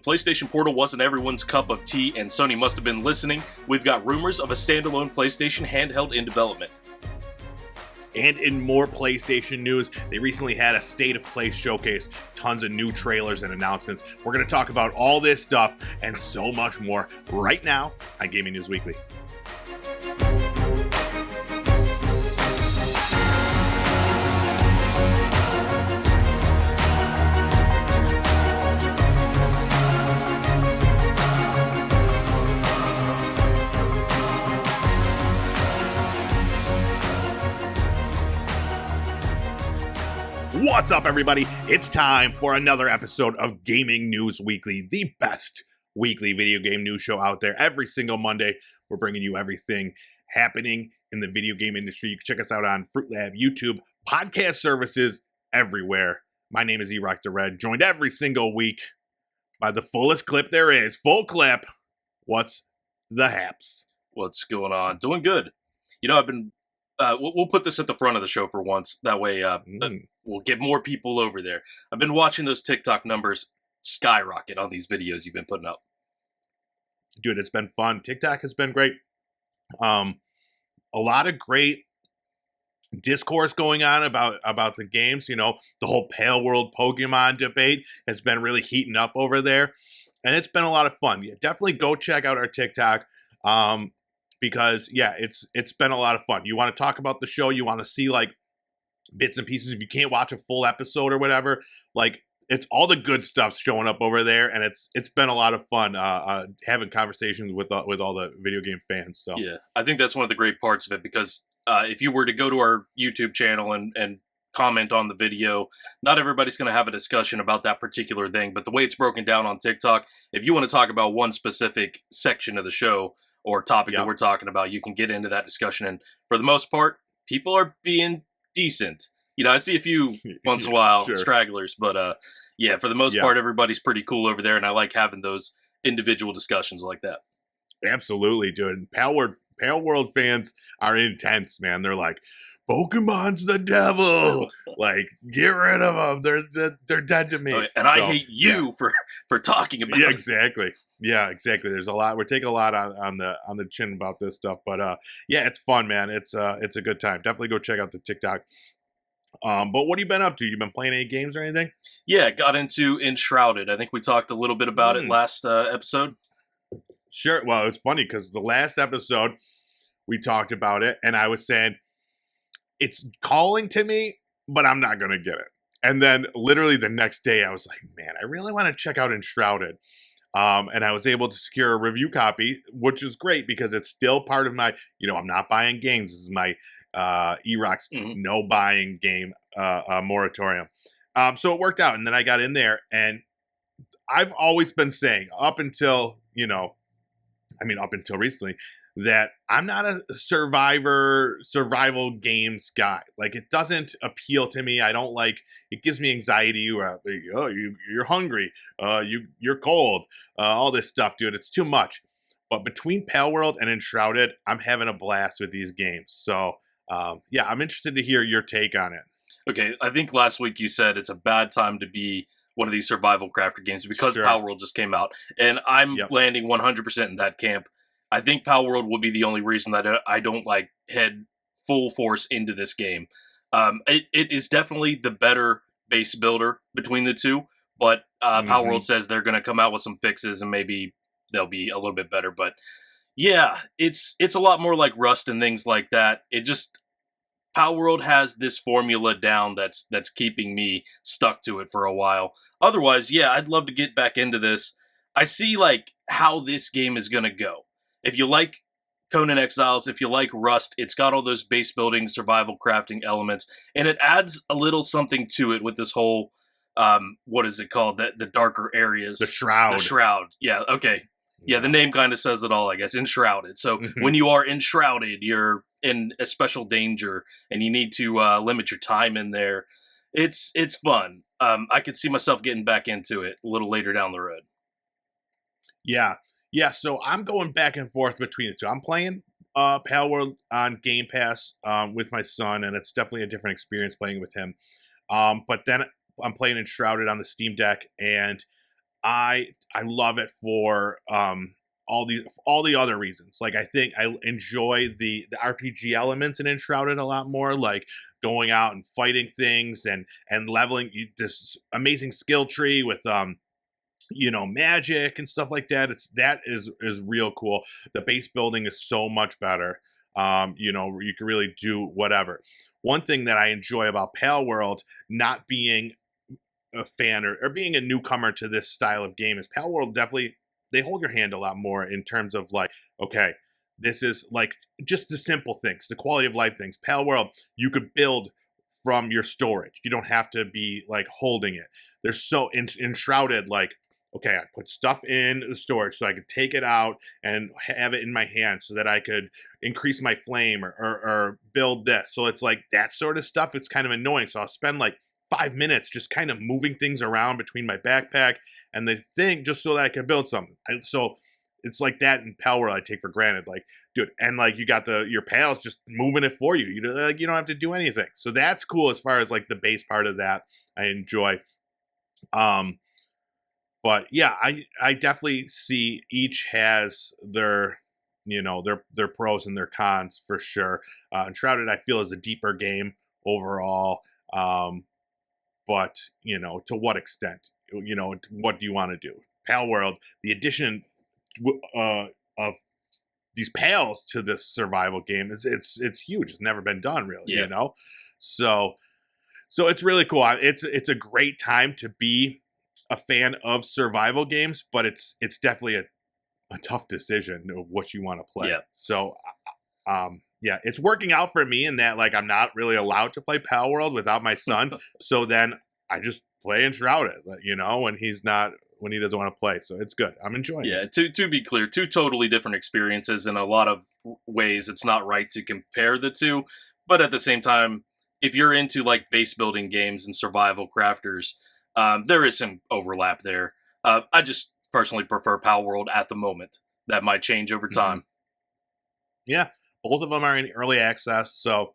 PlayStation Portal wasn't everyone's cup of tea, and Sony must have been listening. We've got rumors of a standalone PlayStation handheld in development. And in more PlayStation news, they recently had a State of Play showcase, tons of new trailers and announcements. We're going to talk about all this stuff and so much more right now on Gaming News Weekly. What's up, everybody? It's time for another episode of Gaming News Weekly, the best weekly video game news show out there. Every single Monday, we're bringing you everything happening in the video game industry. You can check us out on Fruit Lab, YouTube, podcast services everywhere. My name is E-Rock the Red, joined every single week by the fullest clip there is. Full clip. What's the haps? What's going on? Doing good. You know, I've been... we'll put this at the front of the show for once. That way, we'll get more people over there. I've been watching those TikTok numbers skyrocket on these videos you've been putting up. Dude, it's been fun. TikTok has been great. A lot of great discourse going on about the games. You know, the whole Pale World Pokemon debate has been really heating up over there. And it's been a lot of fun. Yeah, definitely go check out our TikTok. Because, yeah, it's been a lot of fun. You want to talk about the show, you want to see, like, bits and pieces. If you can't watch a full episode or whatever, like, it's all the good stuff showing up over there, and it's been a lot of fun having conversations with all the video game fans. So yeah, I think that's one of the great parts of it, because if you were to go to our YouTube channel and comment on the video, not everybody's going to have a discussion about that particular thing, but the way it's broken down on TikTok, if you want to talk about one specific section of the show or topic that we're talking about, you can get into that discussion. And for the most part, people are being decent. You know, I see a few once in a while stragglers, but yeah, for the most part, everybody's pretty cool over there. And I like having those individual discussions like that. Absolutely, dude. Pale World fans are intense, man. They're like, Pokemon's the devil. Like, get rid of them. They're dead to me. And I hate you for talking about it. Exactly. Yeah, exactly. There's a lot. We're taking a lot on the chin about this stuff, but yeah, it's fun, man. It's a good time. Definitely go check out the TikTok. But what have you been up to? You been playing any games or anything? Yeah, got into Enshrouded. I think we talked a little bit about it last episode. Sure. Well, it's funny because the last episode we talked about it, and I was saying, it's calling to me, but I'm not going to get it. And then literally the next day I was like, man, I really want to check out Enshrouded. And I was able to secure a review copy, which is great because it's still part of my, I'm not buying games. This is my E-Rock's no buying game moratorium. So it worked out. And then I got in there, and I've always been saying up until recently, that I'm not a survival games guy. Like, it doesn't appeal to me. I don't like, it gives me anxiety. You're hungry. You're cold. All this stuff, dude. It's too much. But between Pale World and Enshrouded, I'm having a blast with these games. So, yeah, I'm interested to hear your take on it. Okay, I think last week you said it's a bad time to be one of these survival crafter games because Pale World just came out. And I'm landing 100% in that camp. I think Pale World will be the only reason that I don't head full force into this game. It is definitely the better base builder between the two, but Pale World says they're going to come out with some fixes and maybe they'll be a little bit better. But yeah, it's a lot more like Rust and things like that. Pale World has this formula down that's keeping me stuck to it for a while. Otherwise, yeah, I'd love to get back into this. I see how this game is going to go. If you like Conan Exiles, if you like Rust, it's got all those base building, survival crafting elements, and it adds a little something to it with this whole, what is it called? The darker areas. The Shroud. The Shroud. Yeah, okay. Yeah, the name kind of says it all, I guess. Enshrouded. So when you are enshrouded, you're in a special danger, and you need to limit your time in there. It's fun. I could see myself getting back into it a little later down the road. Yeah. Yeah, so I'm going back and forth between the two. I'm playing Pale World on Game Pass with my son, and it's definitely a different experience playing with him. But then I'm playing Enshrouded on the Steam Deck, and I love it for all the other reasons. Like, I think I enjoy the RPG elements in Enshrouded a lot more, like going out and fighting things and leveling this amazing skill tree with magic and stuff like that. That is real cool. The base building is so much better. You can really do whatever. One thing that I enjoy about Pale World, not being a fan or being a newcomer to this style of game, is Pale World definitely, they hold your hand a lot more in terms of like, okay, this is like just the simple things, the quality of life things. Pale World, you could build from your storage. You don't have to be like holding it. They're so enshrouded, like, okay, I put stuff in the storage so I could take it out and have it in my hand so that I could increase my flame or build this. So it's like that sort of stuff. It's kind of annoying. So I'll spend like 5 minutes just kind of moving things around between my backpack and the thing just so that I can build something. So it's like that in Pale World I take for granted. Like, dude, and like you got your pals just moving it for you. You don't have to do anything. So that's cool as far as like the base part of that I enjoy. But yeah, I definitely see each has their their pros and their cons for sure. Enshrouded I feel is a deeper game overall. But to what extent? What do you want to do? Pale World, the addition of these pals to this survival game it's huge. It's never been done really. Yeah. So it's really cool. It's a great time to be a fan of survival games, but it's definitely a tough decision of what you want to play. Yeah. So, yeah, it's working out for me in that like I'm not really allowed to play Pal World without my son. So then I just play Enshrouded, when when he doesn't want to play. So it's good. I'm enjoying it. Yeah, to be clear, two totally different experiences. In a lot of ways, it's not right to compare the two. But at the same time, if you're into like base building games and survival crafters, there is some overlap there. I just personally prefer Pal World at the moment. That might change over time. Yeah, both of them are in early access, so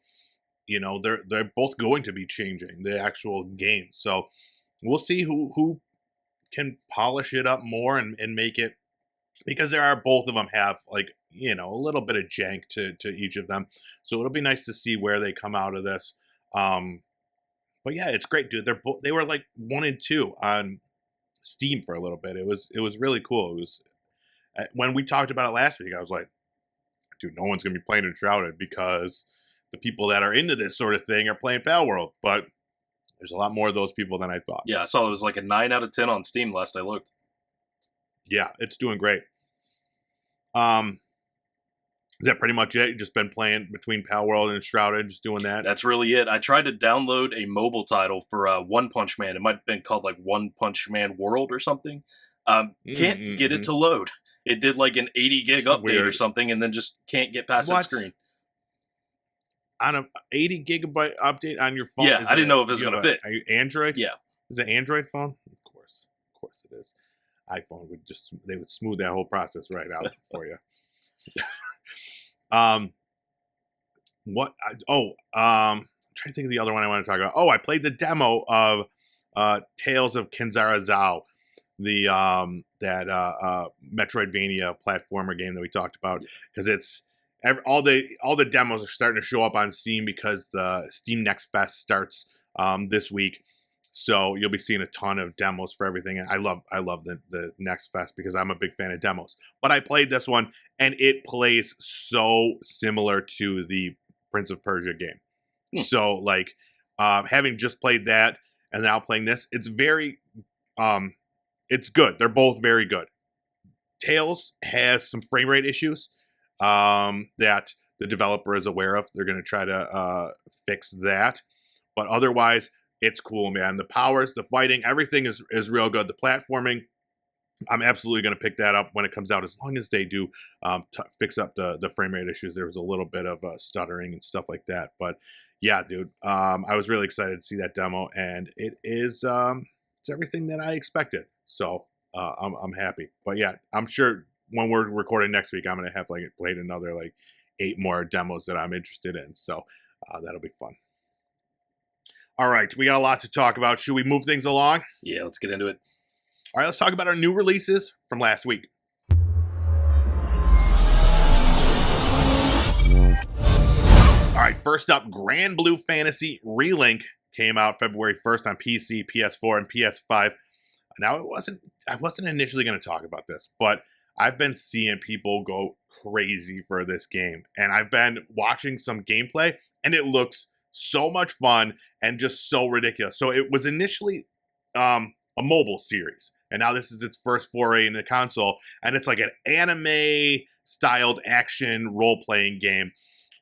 they're both going to be changing the actual game. So we'll see who can polish it up more and make it, because both of them have like a little bit of jank to each of them. So it'll be nice to see where they come out of this. But yeah, it's great, dude. They were like 1 and 2 on Steam for a little bit. It was really cool. It was when we talked about it last week, I was like, dude, no one's gonna be playing Enshrouded because the people that are into this sort of thing are playing Pal World. But there's a lot more of those people than I thought. Yeah, I saw it was like a 9 out of 10 on Steam last I looked. Yeah, it's doing great. Is that pretty much it? You've just been playing between Pal World and Enshrouded, just doing that? That's really it. I tried to download a mobile title for One Punch Man. It might have been called like One Punch Man World or something. Can't get it to load. It did like an 80 gig update or something, and then just can't get past that screen. On an 80 gigabyte update on your phone? Yeah, I didn't know if it was going to fit. Android? Yeah. Is it an Android phone? Of course it is. iPhone they would smooth that whole process right out for you. I'm trying to think of the other one I want to talk about. I played the demo of Tales of Kenzara Zao, the Metroidvania platformer game that we talked about, because it's all the demos are starting to show up on Steam because the Steam Next Fest starts this week. So you'll be seeing a ton of demos for everything. And I love the Next Fest because I'm a big fan of demos. But I played this one, and it plays so similar to the Prince of Persia game. So like having just played that and now playing this, it's very it's good. They're both very good. Tales has some frame rate issues that the developer is aware of. They're going to try to fix that. But otherwise, it's cool, man. The powers, the fighting, everything is real good. The platforming, I'm absolutely going to pick that up when it comes out, as long as they do fix up the frame rate issues. There was a little bit of stuttering and stuff like that. But yeah, dude, I was really excited to see that demo, and it is it's everything that I expected. So I'm happy. But yeah, I'm sure when we're recording next week, I'm going to have like played another like 8 more demos that I'm interested in. So that'll be fun. All right, we got a lot to talk about. Should we move things along? Yeah, let's get into it. All right, let's talk about our new releases from last week. All right, first up, Granblu Fantasy Relink came out February 1st on PC, PS4, and PS5. Now, I wasn't initially going to talk about this, but I've been seeing people go crazy for this game, and I've been watching some gameplay, and it looks so much fun and just so ridiculous. So it was initially a mobile series, and now this is its first foray in the console, and it's like an anime-styled action role-playing game.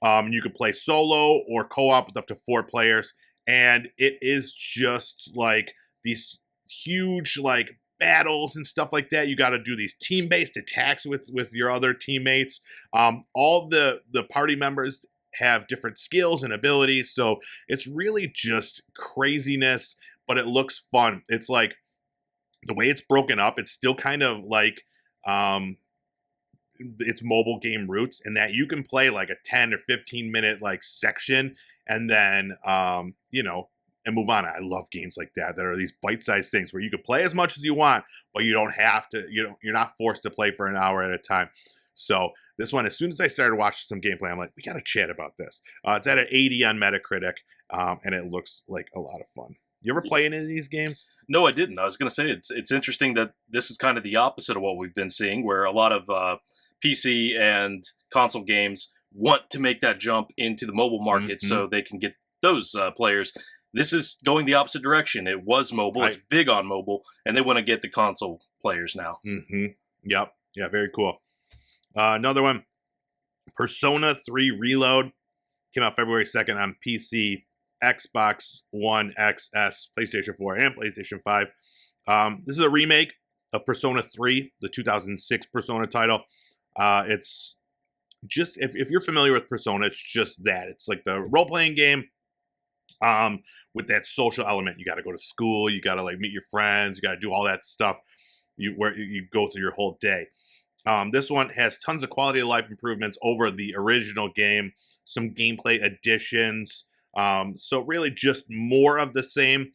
You can play solo or co-op with up to 4 players, and it is just like these huge like battles and stuff like that. You got to do these team-based attacks with your other teammates. All the party members have different skills and abilities, so it's really just craziness, but it looks fun. It's like the way it's broken up, it's still kind of like its mobile game roots, in that you can play like a 10 or 15 minute like section and then and move on. I love games like that are these bite-sized things where you can play as much as you want, but you don't have to, you're not forced to play for an hour at a time. So this one, as soon as I started watching some gameplay, I'm like, we got to chat about this. It's at an 80 on Metacritic, and it looks like a lot of fun. You ever play any of these games? No, I didn't. I was going to say it's interesting that this is kind of the opposite of what we've been seeing, where a lot of PC and console games want to make that jump into the mobile market so they can get those players. This is going the opposite direction. It was mobile. Right. It's big on mobile, and they want to get the console players now. Yep. Yeah, very cool. Another one, Persona 3 Reload, came out February 2nd on PC, Xbox One XS, PlayStation 4, and PlayStation 5. This is a remake of Persona 3, the 2006 Persona title. It's just, if you're familiar with Persona, it's just that. It's like the role-playing game with that social element. You got to go to school, you got to like meet your friends, you got to do all that stuff where you go through your whole day. This one has tons of quality of life improvements over the original game, some gameplay additions. So really just more of the same.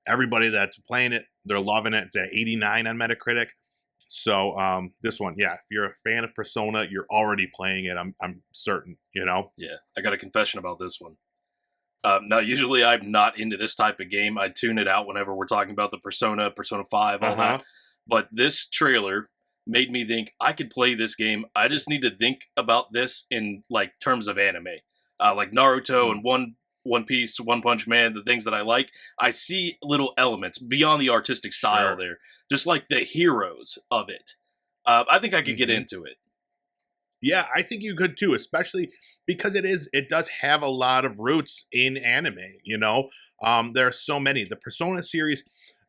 Everybody that's playing it, they're loving it. It's at 89 on Metacritic. So this one, yeah, if you're a fan of Persona, you're already playing it. I'm certain, Yeah, I got a confession about this one. Now, usually I'm not into this type of game. I tune it out whenever we're talking about the Persona 5, all that. But this trailer made me think I could play this game. I just need to think about this in like terms of anime, like Naruto and One Piece, One Punch Man, the things that I like. I see little elements beyond the artistic style there, just like the heroes of it. I think I could get into it. Yeah, I think you could too, especially because it does have a lot of roots in anime, there are so many. The Persona series,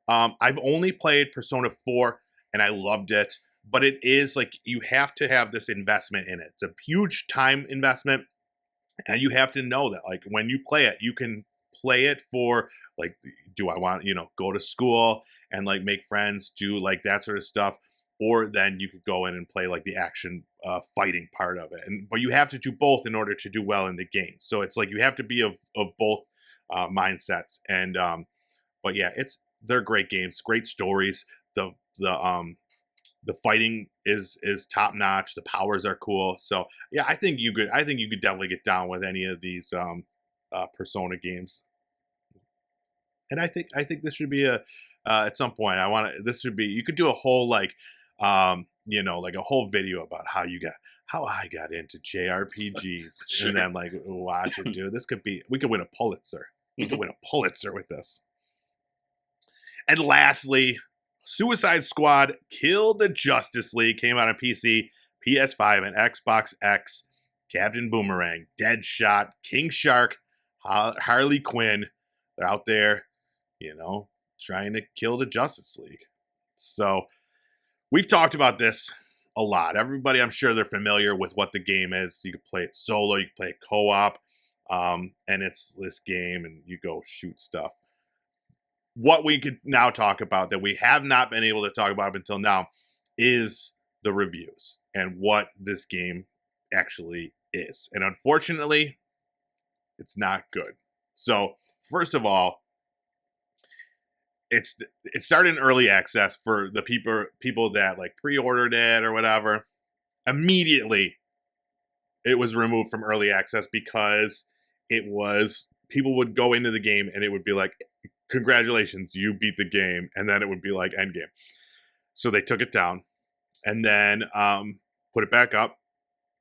I've only played Persona 4 and I loved it, but it is like, you have to have this investment in it. It's a huge time investment, and you have to know that like when you play it, you can play it for like, do I want, go to school and like make friends, do like that sort of stuff. Or then you could go in and play like the action fighting part of it. But you have to do both in order to do well in the game. So it's like you have to be of both mindsets. And but yeah, they're great games, great stories. The fighting is top notch. The powers are cool. So yeah, I think you could definitely get down with any of these Persona games. And I think this should be at some point. You could do a whole like like a whole video about how I got into JRPGs and then like watch it, dude. We could win a Pulitzer. We could win a Pulitzer with this. And lastly, Suicide Squad Kill the Justice League came out on PC, PS5, and Xbox X. Captain Boomerang, Deadshot, King Shark, Harley Quinn, they're out there, trying to kill the Justice League. So we've talked about this a lot. Everybody, I'm sure they're familiar with what the game is. You can play it solo, you can play it co-op, and it's this game, and you go shoot stuff. What we could now talk about that we have not been able to talk about up until now is the reviews and what this game actually is. And unfortunately, it's not good. So first of all, it started in early access for the people that like pre-ordered it or whatever. Immediately, it was removed from early access because people would go into the game and it would be like, congratulations, you beat the game, and then it would be like end game. So they took it down and then put it back up,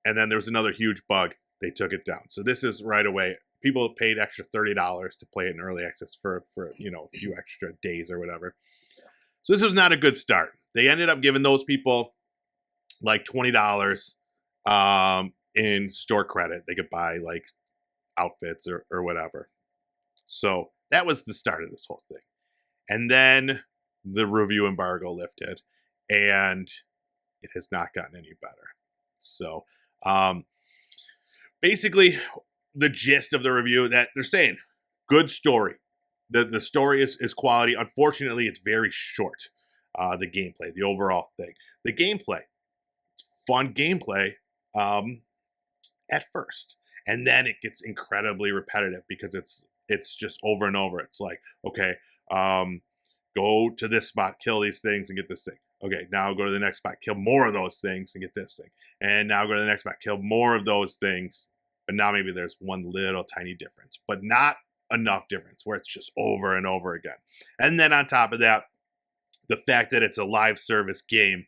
and then there was another huge bug. They took it down. So this is right away. People paid extra $30 to play it in early access for a few extra days or whatever. So this was not a good start. They ended up giving those people like $20 in store credit. They could buy like outfits or whatever. So that was the start of this whole thing. And then the review embargo lifted, and it has not gotten any better. So basically, the gist of the review that they're saying, good story. The story is quality. Unfortunately, it's very short. The gameplay, the overall thing. The gameplay, fun gameplay at first. And then it gets incredibly repetitive because it's just over and over. It's like, okay, go to this spot, kill these things, and get this thing. Okay, now go to the next spot, kill more of those things, and get this thing. And now go to the next spot, kill more of those things. But now maybe there's one little tiny difference, but not enough difference where it's just over and over again. And then on top of that, the fact that it's a live service game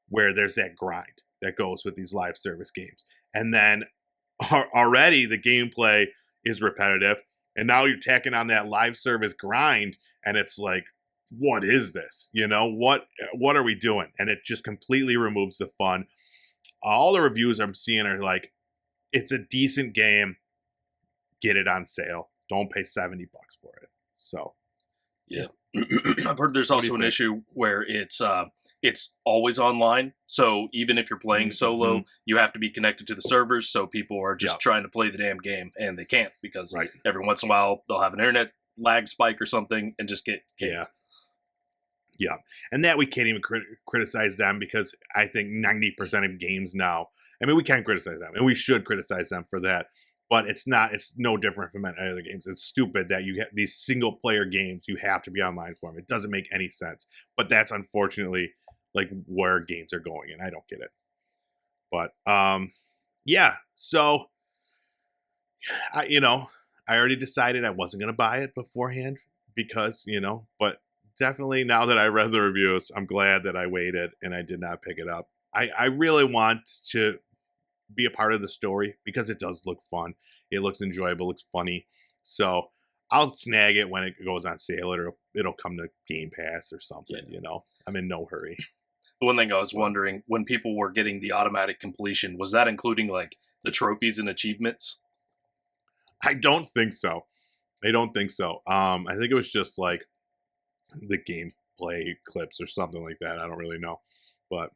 where there's that grind that goes with these live service games. And then already the gameplay is repetitive. And now you're tacking on that live service grind, and it's like, what is this? What are we doing? And it just completely removes the fun. All the reviews I'm seeing are like, it's a decent game. Get it on sale. Don't pay $70 for it. So, yeah. I've heard there's also an issue where it's always online. So even if you're playing solo, you have to be connected to the servers. So people are just trying to play the damn game, and they can't because every once in a while they'll have an internet lag spike or something and just get kicked. Yeah. And that we can't even criticize them because I think 90% of games now, I mean, we can criticize them and we should criticize them for that. But it's no different from any other games. It's stupid that you get these single player games, you have to be online for them. It doesn't make any sense. But that's unfortunately like where games are going, and I don't get it. But yeah, so I already decided I wasn't gonna buy it beforehand because, but definitely now that I read the reviews, I'm glad that I waited and I did not pick it up. I really want to be a part of the story because it does look fun. It looks enjoyable, looks funny. So I'll snag it when it goes on sale, or it'll come to Game Pass or something. I'm in no hurry. The one thing I was wondering, when people were getting the automatic completion, was that including like the trophies and achievements? I don't think so. I think it was just like the gameplay clips or something like that. I don't really know. But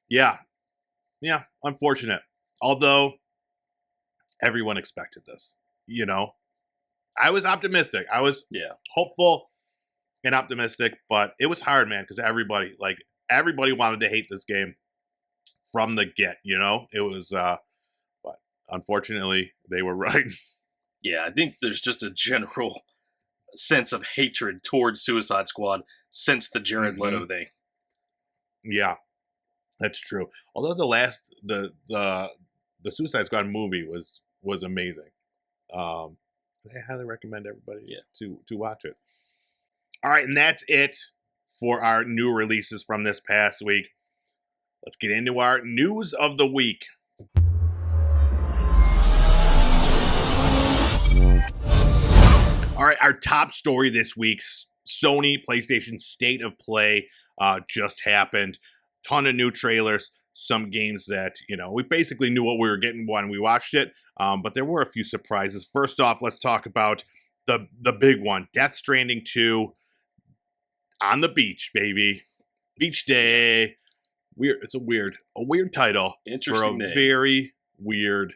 yeah, unfortunate. Although everyone expected this, I was optimistic. I was hopeful and optimistic, but it was hard, man, because everybody wanted to hate this game from the get. It was, but unfortunately, they were right. Yeah, I think there's just a general sense of hatred towards Suicide Squad since the Jared Leto thing. Yeah, that's true. Although the Suicide Squad movie was amazing. I highly recommend everybody to watch it. All right, and that's it for our new releases from this past week. Let's get into our news of the week. All right, our top story this week, Sony PlayStation State of Play just happened. Ton of new trailers, some games that, we basically knew what we were getting when we watched it, but there were a few surprises. First off, let's talk about the big one, Death Stranding 2 on the beach, baby. Beach day. Weird. It's a weird title for a very weird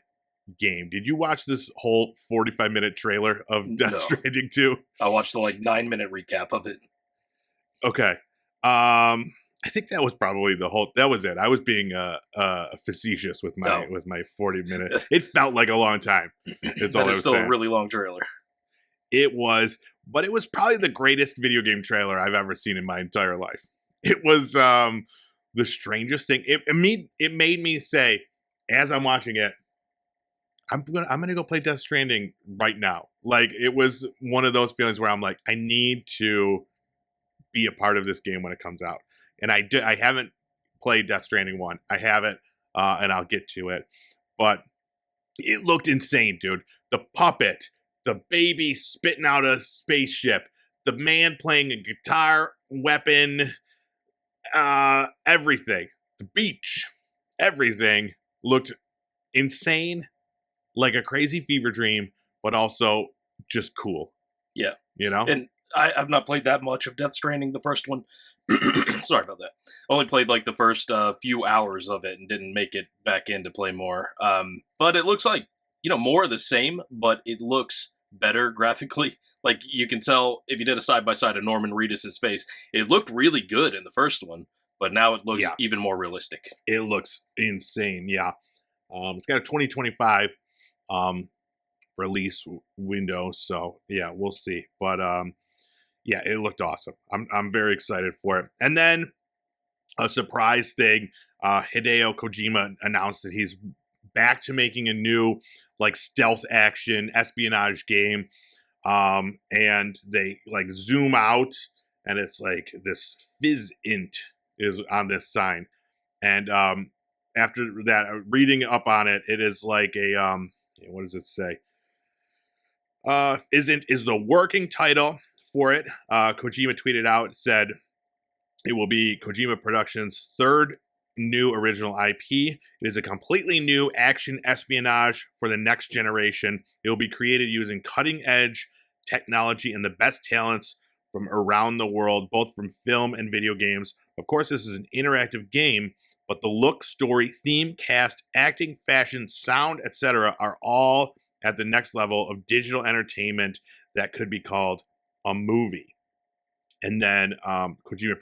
game. Did you watch this whole 45-minute trailer of Death Stranding 2? I watched the 9-minute recap of it. Okay. I think that was probably that was it. I was being facetious with my 40-minute. It felt like a long time. It's still a really long trailer. It was. but it was probably the greatest video game trailer I've ever seen in my entire life. It was the strangest thing. It made me say, as I'm watching it, I'm gonna go play Death Stranding right now. Like, it was one of those feelings where I'm like, I need to be a part of this game when it comes out. And I haven't played Death Stranding 1. I haven't, and I'll get to it. But it looked insane, dude. The puppet, the baby spitting out a spaceship, the man playing a guitar, weapon, everything. The beach, everything looked insane, like a crazy fever dream, but also just cool. Yeah. You know? And I've not played that much of Death Stranding, the first one. Sorry about that. Only played like the first few hours of it and didn't make it back in to play more. But it looks like, more of the same, but it looks better graphically. Like, you can tell if you did a side-by-side of Norman Reedus' face, it looked really good in the first one, but now it looks even more realistic. It looks insane, yeah. It's got a 2025 release window, so yeah, we'll see. But yeah, it looked awesome. I'm very excited for it. And then a surprise thing, Hideo Kojima announced that he's back to making a new like stealth action espionage game. And they like zoom out and it's like this Fizzint is on this sign. And after that, reading up on it, it is like a what does it say? Isn't is the working title for it. Kojima tweeted out, said it will be Kojima Productions' third new original IP. It is a completely new action espionage for the next generation. It will be created using cutting-edge technology and the best talents from around the world, both from film and video games. Of course, this is an interactive game, but the look, story, theme, cast, acting, fashion, sound, etc. are all at the next level of digital entertainment that could be called a movie. And then Kojima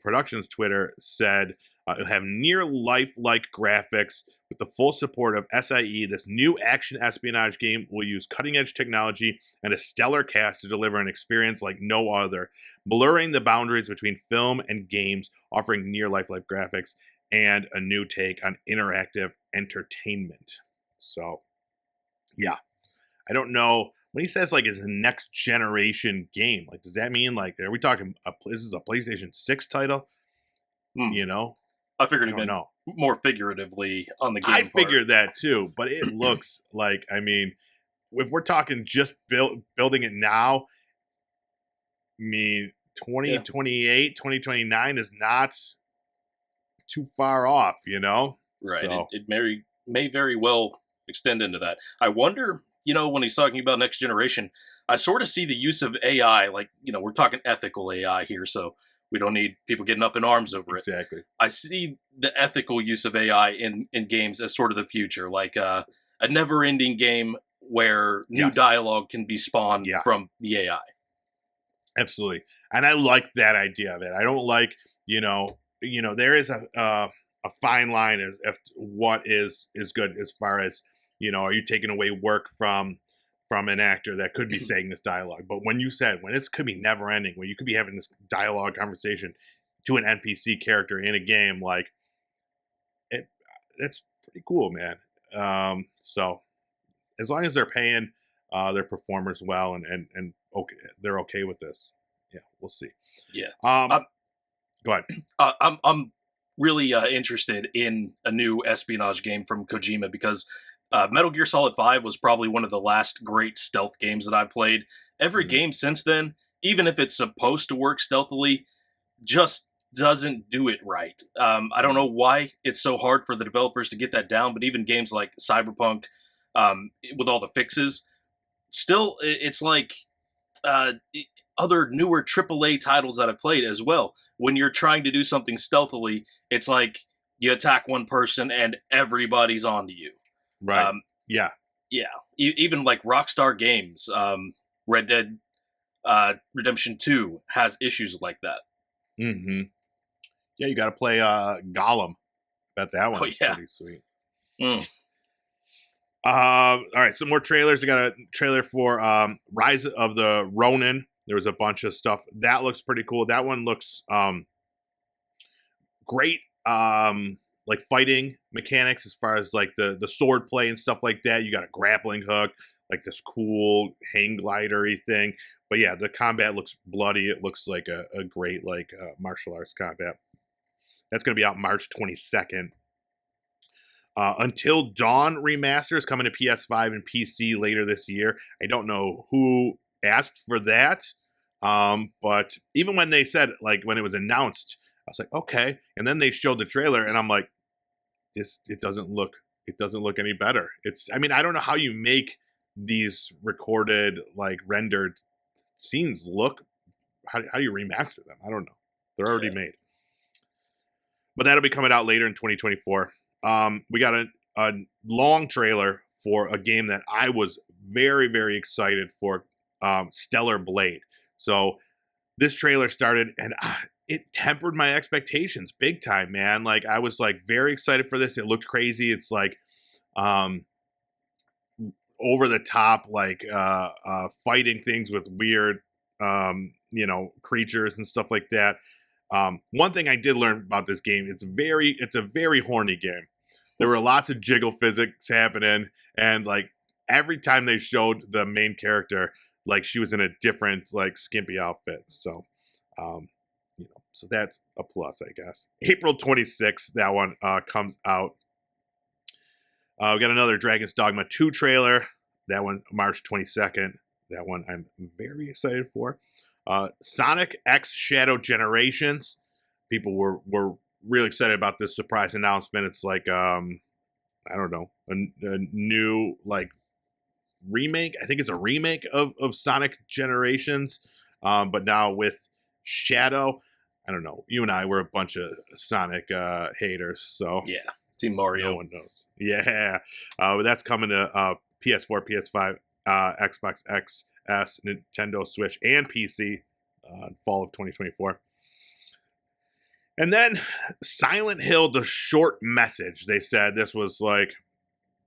Productions Twitter said it'll have near life-like graphics with the full support of SIE. This new action espionage game will use cutting-edge technology and a stellar cast to deliver an experience like no other, blurring the boundaries between film and games, offering near lifelike graphics and a new take on interactive entertainment. So, yeah. I don't know. When he says, like, it's a next generation game, like, does that mean, like, are we talking, this is a PlayStation 6 title? You know? I figured it meant more figuratively on the game. I figured that, too, but it looks like, I mean, if we're talking just building it now, I mean, 2028, 2029 is not too far off, you know? Right. So. It may very well extend into that. I wonder, when he's talking about next generation, I sort of see the use of AI, like, we're talking ethical AI here, so we don't need people getting up in arms over it. Exactly. I see the ethical use of AI in games as sort of the future, like a never-ending game where new dialogue can be spawned from the AI. Absolutely. And I like that idea of it. I don't like, there is a fine line as what is good as far as, are you taking away work from an actor that could be saying this dialogue? But when it could be never ending, when you could be having this dialogue conversation to an NPC character in a game, like that's pretty cool, man. So as long as they're paying their performers well and okay, they're okay with this. Yeah, we'll see. Yeah. Go ahead. I'm really interested in a new espionage game from Kojima because Metal Gear Solid 5 was probably one of the last great stealth games that I played. Every game since then, even if it's supposed to work stealthily, just doesn't do it right. I don't know why it's so hard for the developers to get that down, but even games like Cyberpunk, with all the fixes, still, it's like other newer AAA titles that I played as well. When you're trying to do something stealthily, it's like you attack one person and everybody's onto you. Right. Yeah. Even like Rockstar Games, Red Dead Redemption 2 has issues like that. Mm-hmm. Yeah, you got to play Gollum. Bet that one's pretty sweet. All right, some more trailers. We got a trailer for Rise of the Ronin. There was a bunch of stuff that looks pretty cool. That one looks great. Like fighting mechanics as far as like the sword play and stuff like that. You got a grappling hook, like this cool hang glider-y thing. But yeah, the combat looks bloody. It looks like a great like martial arts combat. That's going to be out March 22nd. Until Dawn Remaster is coming to PS5 and PC later this year. I don't know who asked for that. But even when they said, like, when it was announced, I was like, okay. And then they showed the trailer and I'm like, it doesn't look any better. I mean, I don't know how you make these recorded, like, rendered scenes look. How do you remaster them? I don't know. They're already made. But that'll be coming out later in 2024. We got a long trailer for a game that I was very, very excited for, Stellar Blade. So this trailer started and it tempered my expectations big time, man. Like, I was like very excited for this. It looked crazy. It's like over the top, like fighting things with weird creatures and stuff like that. One thing I did learn about this game, it's a very horny game. There were lots of jiggle physics happening, and like every time they showed the main character, like she was in a different like skimpy outfit. So, so that's a plus, I guess. April 26th, that one comes out. We got another Dragon's Dogma 2 trailer. That one, March 22nd. That one I'm very excited for. Sonic X Shadow Generations. People were really excited about this surprise announcement. It's like, I don't know, a new, like, remake. I think it's a remake of Sonic Generations, but now with Shadow. I don't know. You and I were a bunch of Sonic haters, so yeah, Team Mario. No one knows. Yeah, but that's coming to PS4, PS5, Xbox XS, Nintendo Switch, and PC in fall of 2024. And then Silent Hill: The Short Message. They said this was like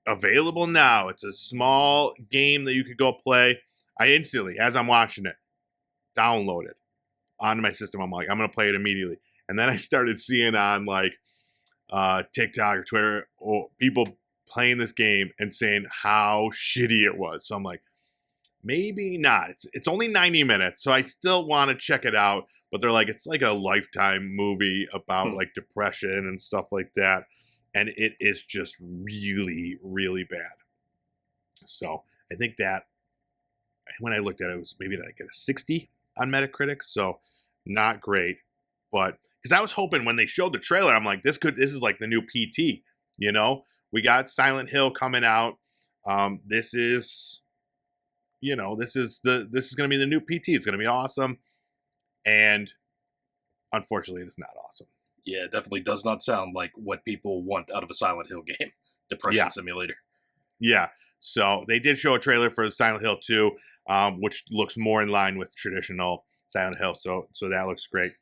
available now. It's a small game that you could go play. I instantly, as I'm watching it, download it onto my system. I'm like, I'm going to play it immediately. And then I started seeing on like TikTok or Twitter people playing this game and saying how shitty it was. So I'm like, maybe not. It's only 90 minutes, so I still want to check it out. But they're like, it's like a Lifetime movie about like depression and stuff like that. And it is just really, really bad. So I think that when I looked at it, it was maybe like a 60 on Metacritic. So not great. But because I was hoping when they showed the trailer, I'm like, this is like the new PT. You know, we got Silent Hill coming out. This is going to be the new PT. It's going to be awesome. And unfortunately, it is not awesome. Yeah, it definitely does not sound like what people want out of a Silent Hill game. Depression simulator. Yeah. So they did show a trailer for Silent Hill 2, which looks more in line with traditional Silent Hill. So that looks great.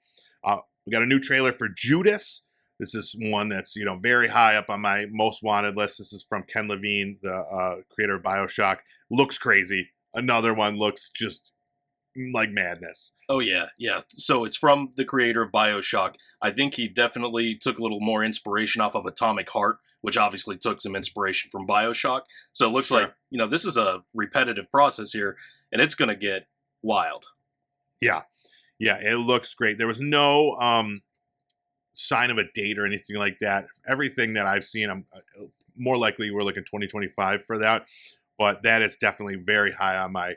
We got a new trailer for Judas. This is one that's, very high up on my most wanted list. This is from Ken Levine, the creator of BioShock. Looks crazy. Another one looks just like madness. Oh, yeah. So it's from the creator of BioShock. I think he definitely took a little more inspiration off of Atomic Heart, which obviously took some inspiration from BioShock. So it looks like, this is a repetitive process here, and it's going to get wild. Yeah, it looks great. There was no sign of a date or anything like that. Everything that I've seen, I'm more likely we're looking 2025 for that. But that is definitely very high on my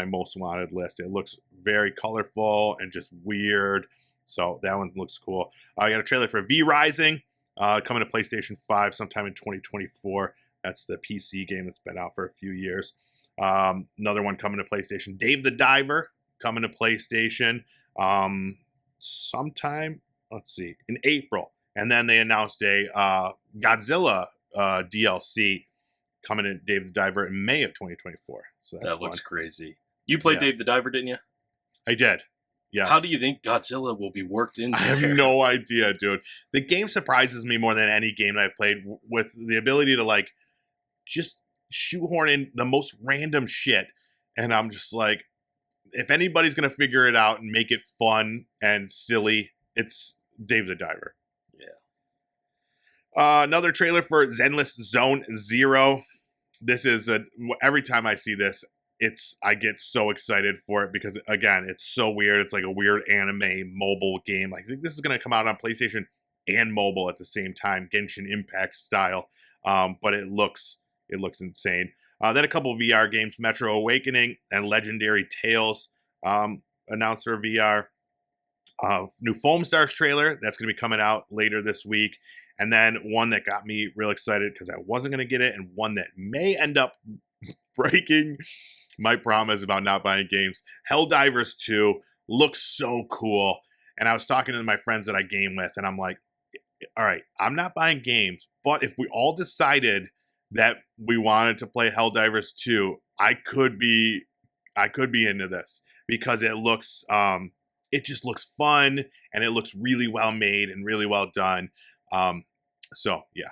most wanted list. It looks very colorful and just weird. So that one looks cool. I got a trailer for V Rising coming to PlayStation 5 sometime in 2024. That's the PC game that's been out for a few years. Another one coming to PlayStation. Dave the Diver coming to PlayStation sometime, let's see, in April. And then they announced a Godzilla DLC coming in Dave the Diver in May of 2024. So that looks crazy. You played Dave the Diver, didn't you? I did. Yes. How do you think Godzilla will be worked into? I have no idea, dude. The game surprises me more than any game I've played, with the ability to like just shoehorn in the most random shit. And I'm just like, if anybody's going to figure it out and make it fun and silly, it's Dave the Diver. Yeah. Another trailer for Zenless Zone Zero. This is every time I see this, I get so excited for it because, again, it's so weird. It's like a weird anime mobile game. Like, I think this is going to come out on PlayStation and mobile at the same time, Genshin Impact style. But it looks insane. Then a couple of VR games, Metro Awakening and Legendary Tales, announced for VR. New Foam Stars trailer that's going to be coming out later this week. And then one that got me real excited because I wasn't going to get it, and one that may end up breaking my promise about not buying games. Helldivers 2 looks so cool. And I was talking to my friends that I game with, and I'm like, all right, I'm not buying games, but if we all decided that we wanted to play Helldivers 2, I could be into this because it looks it just looks fun, and it looks really well made and really well done. So yeah.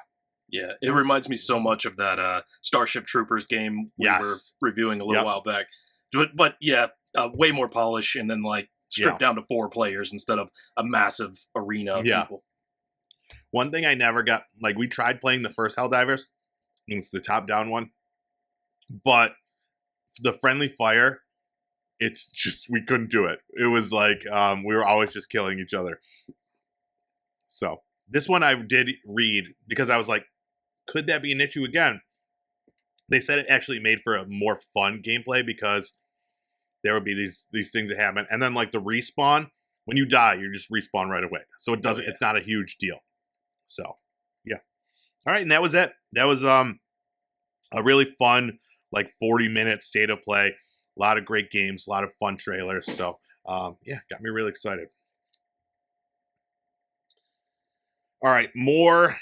Yeah, it reminds me so much of that Starship Troopers game we were reviewing a little while back. But yeah, way more polish, and then like stripped down to 4 players instead of a massive arena of people. One thing I never got, like, we tried playing the first Helldivers. It's the top-down one. But the friendly fire, it's just, we couldn't do it. It was like, we were always just killing each other. So, this one I did read, because I was like, could that be an issue again? They said it actually made for a more fun gameplay, because there would be these things that happen. And then, like, the respawn, when you die, you just respawn right away. So it doesn't, it's not a huge deal. So, yeah. All right, and that was it. That was a really fun, like, 40-minute state of play. A lot of great games, a lot of fun trailers. So, yeah, got me really excited. All right, more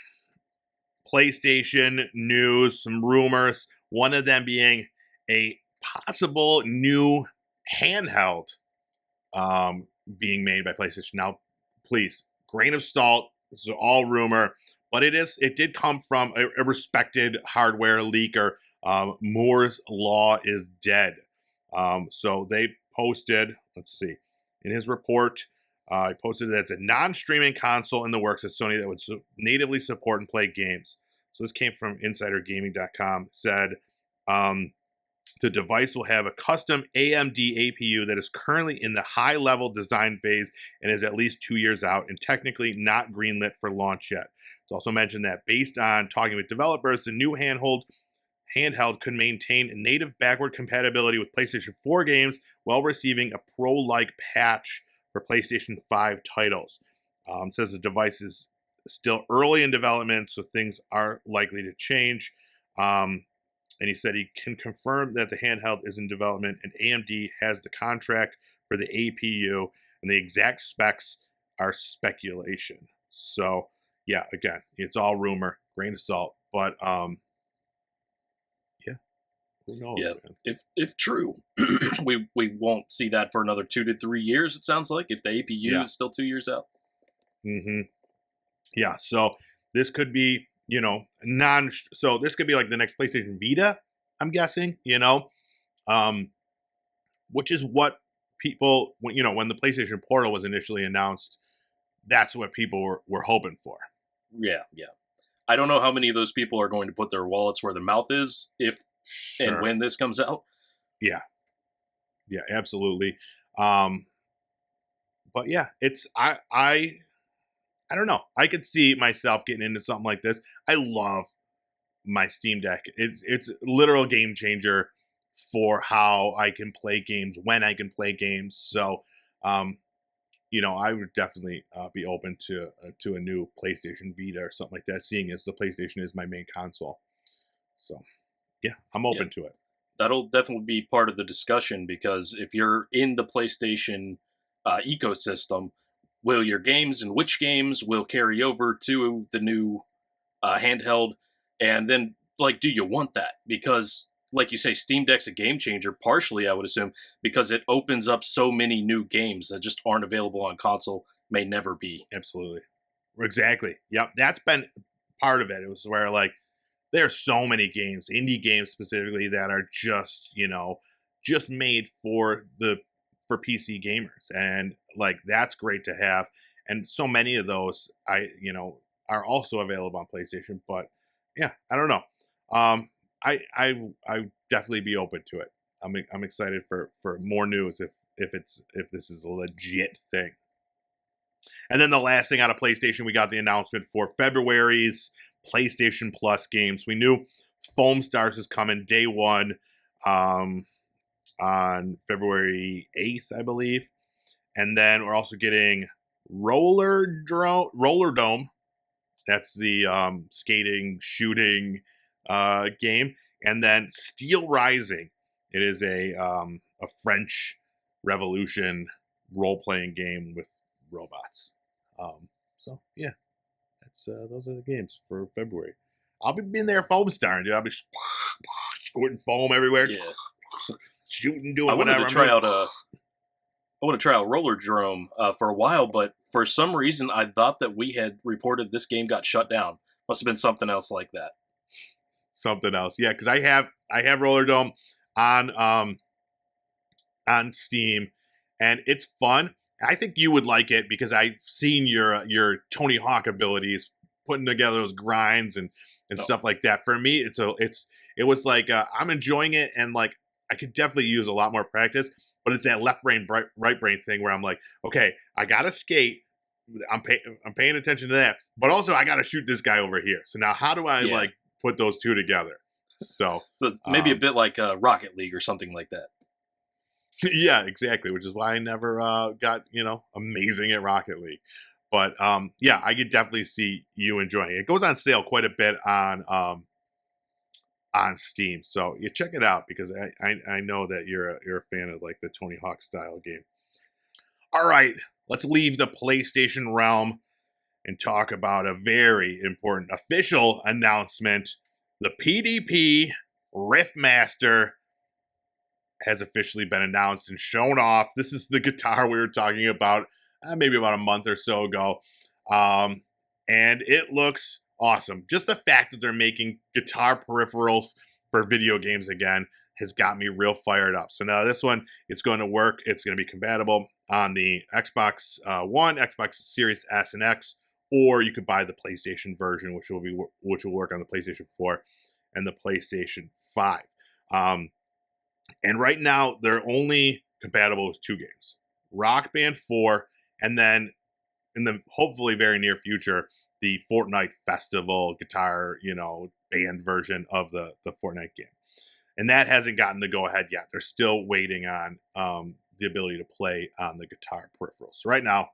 PlayStation news, some rumors. One of them being a possible new handheld being made by PlayStation. Now, please, grain of salt. This is all rumor, but it did come from a respected hardware leaker. Moore's Law is dead. So they posted, let's see, in his report, he posted that it's a non-streaming console in the works at Sony that would natively support and play games. So this came from InsiderGaming.com. Said the device will have a custom AMD APU that is currently in the high-level design phase and is at least 2 years out and technically not greenlit for launch yet. It's also mentioned that based on talking with developers, the new handheld could maintain native backward compatibility with PlayStation 4 games while receiving a pro-like patch for PlayStation 5 titles. It says the device is still early in development, so things are likely to change. And he said he can confirm that the handheld is in development and AMD has the contract for the APU, and the exact specs are speculation. So, yeah, again, it's all rumor, grain of salt, but yeah, who knows? Yeah, man? if true, we won't see that for another 2 to 3 years. It sounds like, if the APU is still 2 years out. Mm-hmm. Yeah, so this could be, so this could be like the next PlayStation Vita, I'm guessing, which is what people, when the PlayStation Portal was initially announced, that's what people were hoping for. Yeah. I don't know how many of those people are going to put their wallets where their mouth is and when this comes out. Yeah, absolutely. But yeah, it's I don't know. I could see myself getting into something like this. I love my Steam Deck. It's a literal game changer for how I can play games, when I can play games. So, I would definitely be open to a new PlayStation Vita or something like that, seeing as the PlayStation is my main console. So, yeah, I'm open to it. That'll definitely be part of the discussion, because if you're in the PlayStation ecosystem, will your games and which games will carry over to the new handheld? And then, like, do you want that? Because, like you say, Steam Deck's a game changer, partially, I would assume, because it opens up so many new games that just aren't available on console, may never be. Absolutely. Exactly. Yep. That's been part of it. It was where, like, there are so many games, indie games specifically, that are just, just made for the for PC gamers, and like that's great to have. And so many of those are also available on PlayStation. But yeah, I don't know. I definitely be open to it. I'm excited for more news if this is a legit thing. And then the last thing out of PlayStation, we got the announcement for February's PlayStation Plus games. We knew Foam Stars is coming day one on February 8th, I believe. And then we're also getting Roller Dome. That's the skating, shooting game. And then Steel Rising. It is a French Revolution role-playing game with robots. So yeah, that's those are the games for February. I'll be in there foam starring, dude. I'll be squirting foam everywhere. Yeah. Shooting, doing whatever. I want to try out Roller Drome for a while, but for some reason I thought that we had reported this game got shut down. Must have been something else like that. Something else, yeah. Because I have Roller Dome on Steam, and it's fun. I think you would like it because I've seen your Tony Hawk abilities, putting together those grinds and stuff like that. For me, it was like I'm enjoying it, and like I could definitely use a lot more practice. But it's that left brain right brain thing where I'm like, okay, I gotta skate. I'm paying attention to that, but also I gotta shoot this guy over here. So now, how do I like put those two together? So maybe a bit like Rocket League or something like that. Yeah, exactly. Which is why I never got amazing at Rocket League. But yeah, I could definitely see you enjoying it. It goes on sale quite a bit on Steam, so you check it out because I know that you're a fan of like the Tony Hawk style game. All right, let's leave the PlayStation realm and talk about a very important official announcement. The PDP Riffmaster has officially been announced and shown off. This is the guitar we were talking about maybe about a month or so ago. And it looks awesome. Just the fact that they're making guitar peripherals for video games again has got me real fired up. So now this one, it's going to work. It's going to be compatible on the Xbox One, Xbox Series S and X, or you could buy the PlayStation version, which will work on the PlayStation 4 and the PlayStation 5. And right now, they're only compatible with two games, Rock Band 4, and then in the hopefully very near future, the Fortnite Festival guitar, band version of the Fortnite game. And that hasn't gotten the go-ahead yet. They're still waiting on the ability to play on the guitar peripherals. So right now,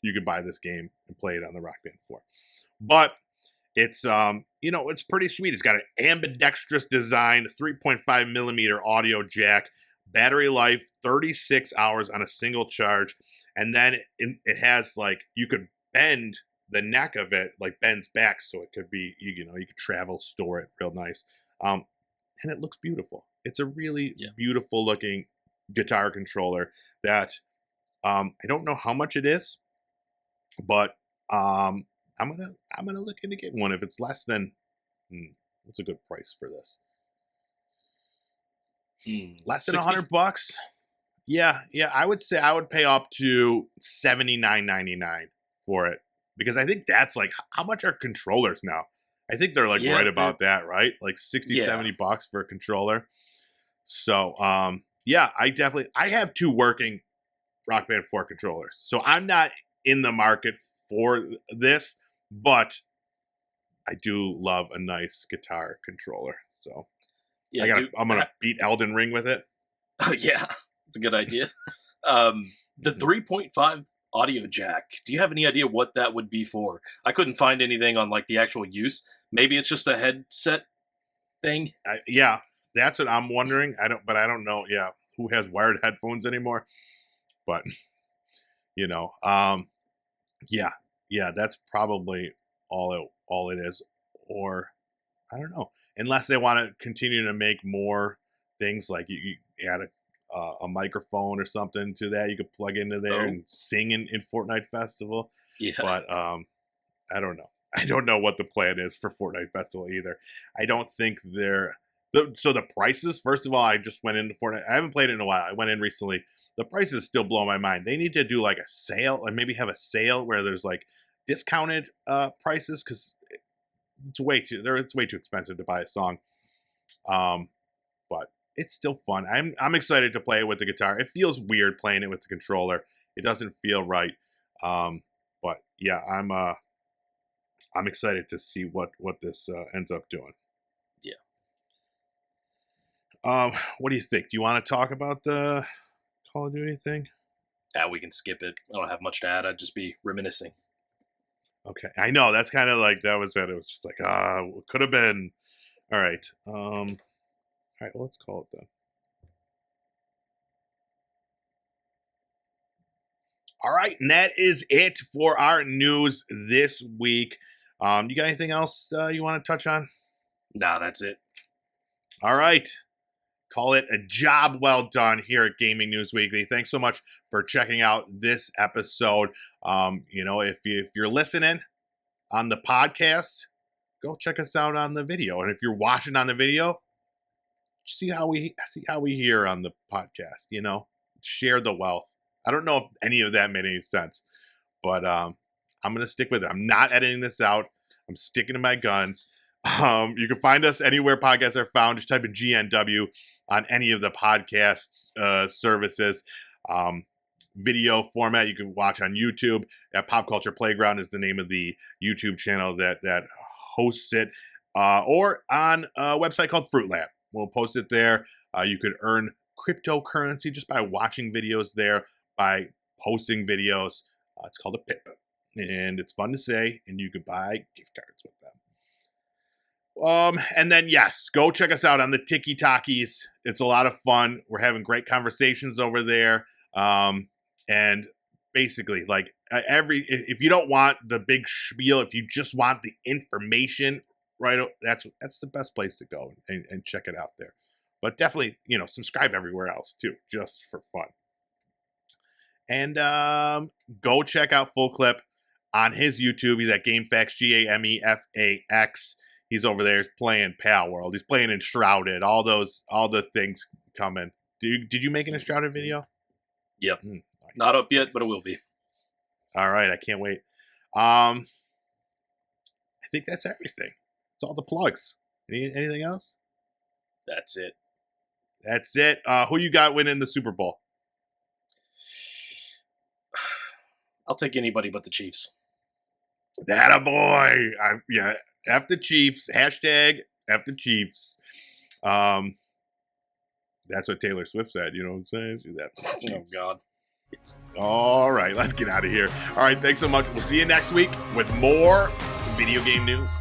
you can buy this game and play it on the Rock Band 4. But it's it's pretty sweet. It's got an ambidextrous design, 3.5 millimeter audio jack, battery life 36 hours on a single charge, and then it has like you could bend the neck of it, like bends back, so it could be you could travel, store it real nice, and it looks beautiful. It's a really beautiful looking guitar controller that I don't know how much it is, but I'm gonna look into getting one if it's less than what's a good price for this? Less than $100? Yeah, I would say I would pay up to $79.99 for it because I think that's like how much are controllers now? I think they're like right about that, right? Like $60-$70 for a controller. So I have two working Rock Band 4 controllers. So I'm not in the market for this, but I do love a nice guitar controller. So I'm gonna beat Elden Ring with it. Oh yeah, it's a good idea. The 3.5 audio jack. Do you have any idea what that would be for? I couldn't find anything on like the actual use. Maybe it's just a headset thing. That's what I'm wondering. I don't know. Yeah, who has wired headphones anymore? But that's probably all it is. Or I don't know. Unless they want to continue to make more things, like you add a microphone or something to that you could plug into there and sing in Fortnite Festival. Yeah. But I don't know. I don't know what the plan is for Fortnite Festival either. I don't think so the prices, first of all, I just went into Fortnite. I haven't played it in a while. I went in recently. the prices still blow my mind. They need to do like a sale, or maybe have a sale where there's like discounted prices, because it's way too expensive to buy a song. But it's still fun. I'm excited to play it with the guitar. It feels weird playing it with the controller. It doesn't feel right. But yeah, I'm excited to see what this ends up doing. Yeah. What do you think? Do you want to talk about the Call of Duty thing? Yeah, we can skip it. I don't have much to add. I'd just be reminiscing. Okay, I know that's kind of like that was it. It was just like could have been. All right. All right. Well, let's call it then. All right, and that is it for our news this week. You got anything else you want to touch on? Nah, that's it. All right. Call it a job well done here at Gaming News Weekly. Thanks so much for checking out this episode. If you're listening on the podcast, go check us out on the video. And if you're watching on the video, see how we hear on the podcast. Share the wealth. I don't know if any of that made any sense, but I'm gonna stick with it. I'm not editing this out. I'm sticking to my guns. You can find us anywhere podcasts are found. Just type in GNW on any of the podcast services. Video format you can watch on YouTube. At Pop Culture Playground is the name of the YouTube channel that hosts it, or on a website called Fruit Lab. We'll post it there. You could earn cryptocurrency just by watching videos there, by posting videos. It's called a pip, and it's fun to say, and you could buy gift cards with them. And then, yes, go check us out on the Tiki Talkies. It's a lot of fun. We're having great conversations over there. And basically, like if you don't want the big spiel, if you just want the information, right, that's the best place to go and check it out there. But definitely, subscribe everywhere else too, just for fun. And go check out Full Clip on his YouTube. He's at GameFAQs, GameFAX. He's over there. He's playing Pal World. He's playing Enshrouded. All the things coming. Did you make an Enshrouded video? Yep. Nice. Not up yet, but it will be. All right. I can't wait. I think that's everything. It's all the plugs. Anything else? That's it. That's it. Who you got winning the Super Bowl? I'll take anybody but the Chiefs. That a boy. Yeah. F the Chiefs. Hashtag F the Chiefs. That's what Taylor Swift said. You know what I'm saying? She's F the Chiefs. Oh, God. Yes. All right. Let's get out of here. All right. Thanks so much. We'll see you next week with more video game news.